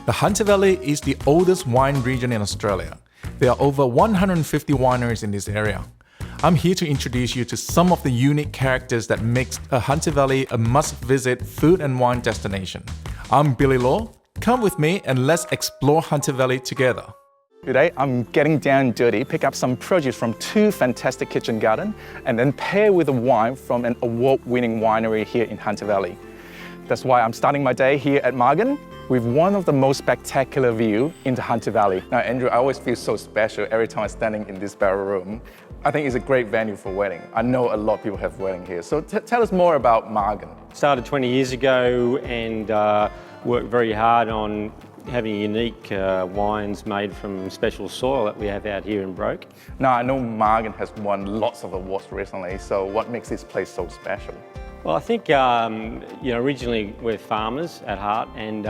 The Hunter Valley is the oldest wine region in Australia. There are over 150 wineries in this area. I'm here to introduce you to some of the unique characters that makes a Hunter Valley a must-visit food and wine destination. I'm Billy Law. Come with me and let's explore Hunter Valley together. Today, I'm getting down and dirty, pick up some produce from two fantastic kitchen gardens, and then pair with a wine from an award-winning winery here in Hunter Valley. That's why I'm starting my day here at Margan with one of the most spectacular views into Hunter Valley. Now, Andrew, I always feel so special every time I'm standing in this barrel room. I think it's a great venue for wedding. I know a lot of people have wedding here. So tell us more about Margan. Started 20 years ago and worked very hard on having unique wines made from special soil that we have out here in Brook. Now, I know Margan has won lots of awards recently, so what makes this place so special? Well, I think originally we're farmers at heart, and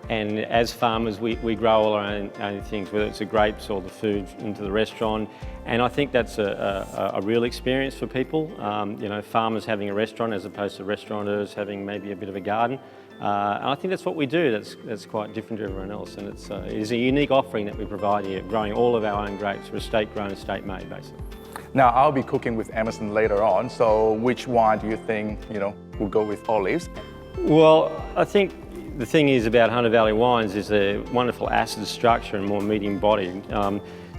as farmers we grow all our own things, whether it's the grapes or the food into the restaurant, and I think that's a real experience for people. Farmers having a restaurant as opposed to restaurateurs having maybe a bit of a garden. And I think that's what we do. That's quite different to everyone else, and it is a unique offering that we provide here, growing all of our own grapes. We're estate grown, estate made, basically. Now, I'll be cooking with Emersons later on, so which wine do you think, will go with olives? Well, I think the thing is about Hunter Valley wines is a wonderful acid structure and more medium bodied.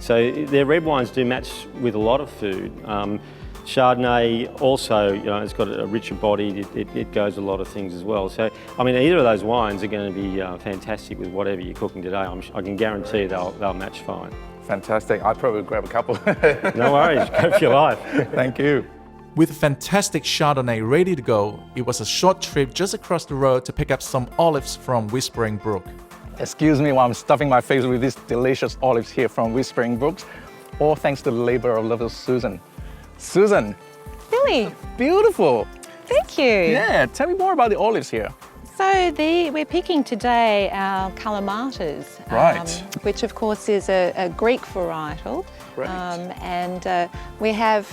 So their red wines do match with a lot of food. Chardonnay also, it's got a richer body, it goes a lot of things as well. So, either of those wines are going to be fantastic with whatever you're cooking today. I can guarantee they'll match fine. Fantastic. I'd probably grab a couple. No worries, go for your life. Thank you. With fantastic Chardonnay ready to go, it was a short trip just across the road to pick up some olives from Whispering Brook. Excuse me while I'm stuffing my face with these delicious olives here from Whispering Brook, all thanks to the labor of little Susan. Susan. Billy. Beautiful. Thank you. Yeah, tell me more about the olives here. So we're picking today our Kalamatas, right. Which of course is a Greek varietal. Great. And we have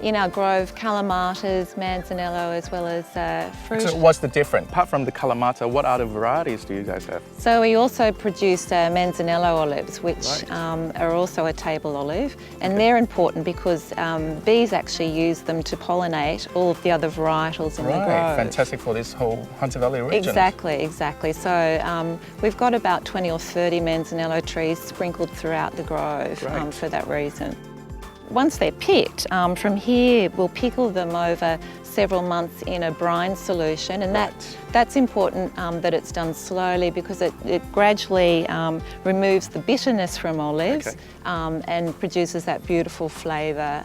in our grove Kalamatas, Manzanello, as well as fruit. So what's the difference? Apart from the Kalamata, what other varieties do you guys have? So we also produce Manzanello olives, which right. Are also a table olive, and they're important because bees actually use them to pollinate all of the other varietals in the grove. Right, fantastic for this whole Hunter Valley region. Exactly. So we've got about 20 or 30 Manzanello trees sprinkled throughout the grove for that reason. Once they're picked, from here we'll pickle them over several months in a brine solution, and that's important that it's done slowly because it gradually removes the bitterness from olives and produces that beautiful flavour,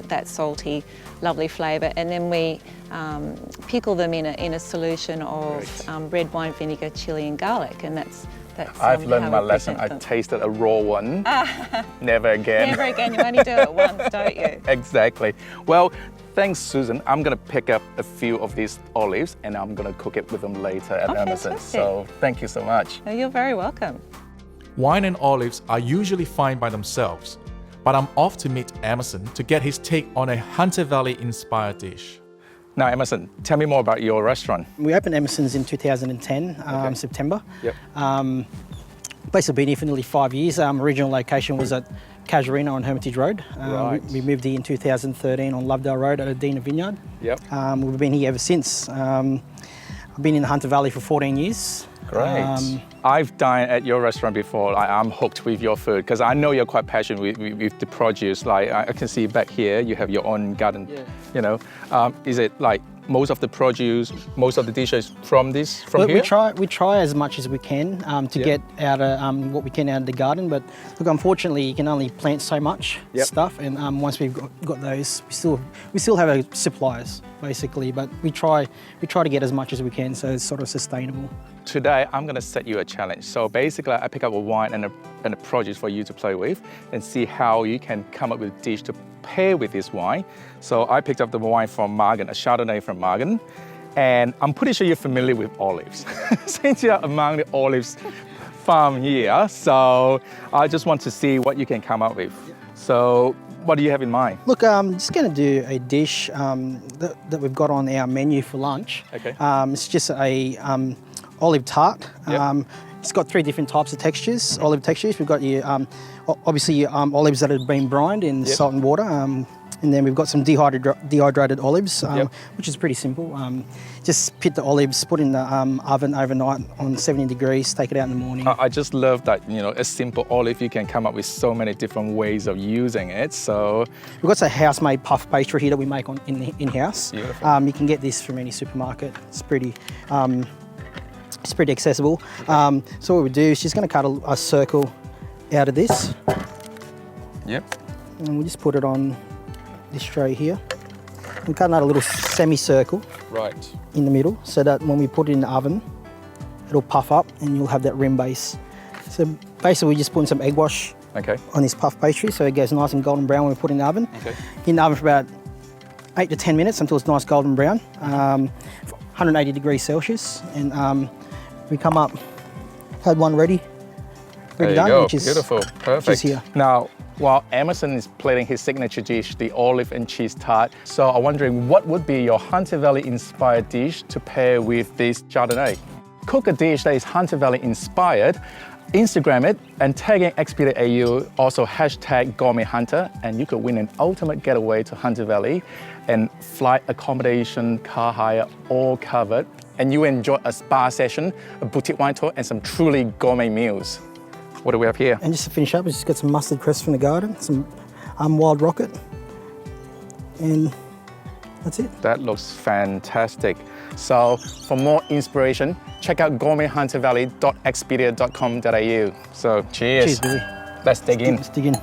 that salty, lovely flavour. And then we pickle them in a solution of red wine vinegar, chilli and garlic, and that's I've learned my lesson. I tasted a raw one. Never again. Never again. You only do it once, don't you? Exactly. Well, thanks, Susan. I'm going to pick up a few of these olives and I'm going to cook it with them later at Emersons. So thank you so much. No, you're very welcome. Wine and olives are usually fine by themselves, but I'm off to meet Emerson to get his take on a Hunter Valley-inspired dish. Now, Emerson, tell me more about your restaurant. We opened Emersons in 2010, September. Yep. Place has been here for nearly 5 years. Original location was at Casuarina on Hermitage Road. We moved here in 2013 on Lovedale Road at Adina Vineyard. Yep. We've been here ever since. I've been in the Hunter Valley for 14 years. Great. I've dined at your restaurant before. I'm hooked with your food because I know you're quite passionate with the produce. Like I can see back here, you have your own garden. Yeah. Is it like most of the produce, most of the dishes from here? We try as much as we can to get out of what we can out of the garden. But look, unfortunately, you can only plant so much stuff. And once we've got those, we still have supplies basically. But we try to get as much as we can, so it's sort of sustainable. Today, I'm going to set you a challenge. So basically, I pick up a wine and a produce for you to play with and see how you can come up with a dish to pair with this wine. So I picked up the wine from Margan, a Chardonnay from Margan, and I'm pretty sure you're familiar with olives since you're among the olives farm here. So I just want to see what you can come up with. So what do you have in mind? Look, I'm just going to do a dish that we've got on our menu for lunch. Okay. It's just a olive tart. Yep. It's got 3 different types of textures, olive textures. We've got your, obviously your olives that have been brined in salt and water. And then we've got some dehydrated olives, which is pretty simple. Just pit the olives, put in the oven overnight on 70 degrees, take it out in the morning. I just love that, you know, a simple olive, you can come up with so many different ways of using it. So we've got some house-made puff pastry here that we make in-house. Beautiful. You can get this from any supermarket. It's pretty accessible. So what we do is just going to cut a circle out of this. Yep. And we'll just put it on this tray here. We'll cut another little semicircle Right. in the middle so that when we put it in the oven, it'll puff up and you'll have that rim base. So basically we're just putting some egg wash on this puff pastry so it goes nice and golden brown when we put it in the oven. In the oven for about 8 to 10 minutes until it's nice golden brown, 180 degrees Celsius. And we come up, had one ready There done, you go. which is Beautiful. Perfect. Which is here. Now, while Emerson is plating his signature dish, the olive and cheese tart, so I'm wondering what would be your Hunter Valley inspired dish to pair with this Chardonnay? Cook a dish that is Hunter Valley inspired, Instagram it, and tag in Expedia AU, also hashtag Gourmet Hunter, and you could win an ultimate getaway to Hunter Valley and flight accommodation, car hire, all covered. And you enjoy a spa session, a boutique wine tour, and some truly gourmet meals. What do we have here? And just to finish up, we just got some mustard cress from the garden, some wild rocket, and that's it. That looks fantastic. So for more inspiration, check out gourmethuntervalley.expedia.com.au. So cheers. Cheers, Billy. Let's dig in. Let's dig in.